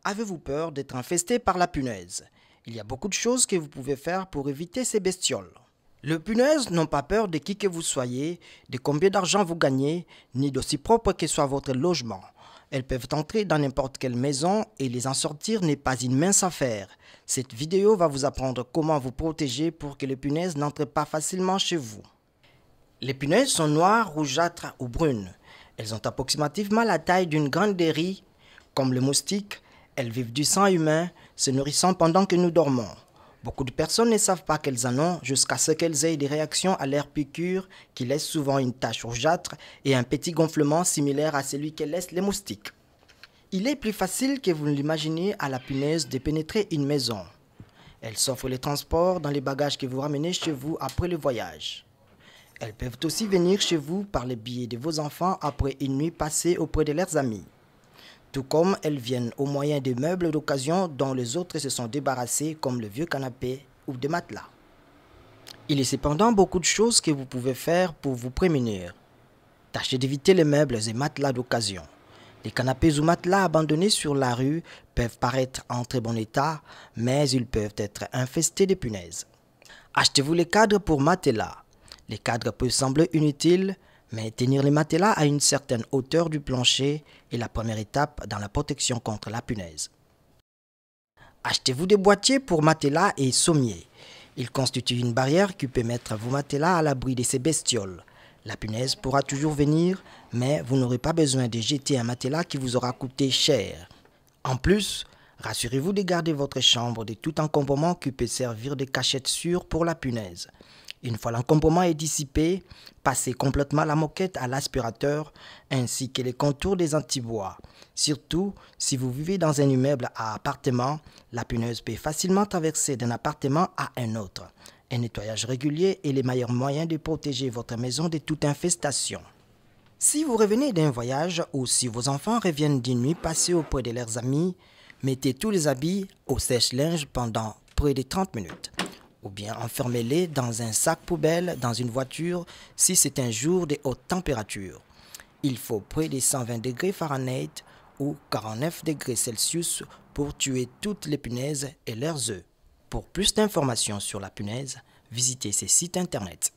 Avez-vous peur d'être infesté par la punaise? Il y a beaucoup de choses que vous pouvez faire pour éviter ces bestioles. Les punaises n'ont pas peur de qui que vous soyez, de combien d'argent vous gagnez, ni d'aussi propre que soit votre logement. Elles peuvent entrer dans n'importe quelle maison et les en sortir n'est pas une mince affaire. Cette vidéo va vous apprendre comment vous protéger pour que les punaises n'entrent pas facilement chez vous. Les punaises sont noires, rougeâtres ou brunes. Elles ont approximativement la taille d'une grande dérie. Comme les moustiques, elles vivent du sang humain, se nourrissant pendant que nous dormons. Beaucoup de personnes ne savent pas qu'elles en ont jusqu'à ce qu'elles aient des réactions à leur piqûre qui laissent souvent une tache rougeâtre et un petit gonflement similaire à celui que laissent les moustiques. Il est plus facile que vous ne l'imaginez à la punaise de pénétrer une maison. Elle s'offre les transports dans les bagages que vous ramenez chez vous après le voyage. Elles peuvent aussi venir chez vous par le biais de vos enfants après une nuit passée auprès de leurs amis. Tout comme elles viennent au moyen de meubles d'occasion dont les autres se sont débarrassés comme le vieux canapé ou des matelas. Il est cependant beaucoup de choses que vous pouvez faire pour vous prémunir. Tâchez d'éviter les meubles et matelas d'occasion. Les canapés ou matelas abandonnés sur la rue peuvent paraître en très bon état, mais ils peuvent être infestés de punaises. Achetez-vous les cadres pour matelas. Les cadres peuvent sembler inutiles, mais tenir les matelas à une certaine hauteur du plancher est la première étape dans la protection contre la punaise. Achetez-vous des boîtiers pour matelas et sommiers. Ils constituent une barrière qui peut mettre vos matelas à l'abri de ces bestioles. La punaise pourra toujours venir, mais vous n'aurez pas besoin de jeter un matelas qui vous aura coûté cher. En plus, rassurez-vous de garder votre chambre de tout encombrement qui peut servir de cachette sûre pour la punaise. Une fois l'encombrement est dissipé, passez complètement la moquette à l'aspirateur ainsi que les contours des antibois. Surtout, si vous vivez dans un immeuble à appartement, la punaise peut facilement traverser d'un appartement à un autre. Un nettoyage régulier est le meilleur moyen de protéger votre maison de toute infestation. Si vous revenez d'un voyage ou si vos enfants reviennent d'une nuit passée auprès de leurs amis, mettez tous les habits au sèche-linge pendant près de 30 minutes. Ou bien enfermez-les dans un sac poubelle dans une voiture si c'est un jour de haute température. Il faut près de 120 degrés Fahrenheit ou 49 degrés Celsius pour tuer toutes les punaises et leurs œufs. Pour plus d'informations sur la punaise, visitez ces sites internet.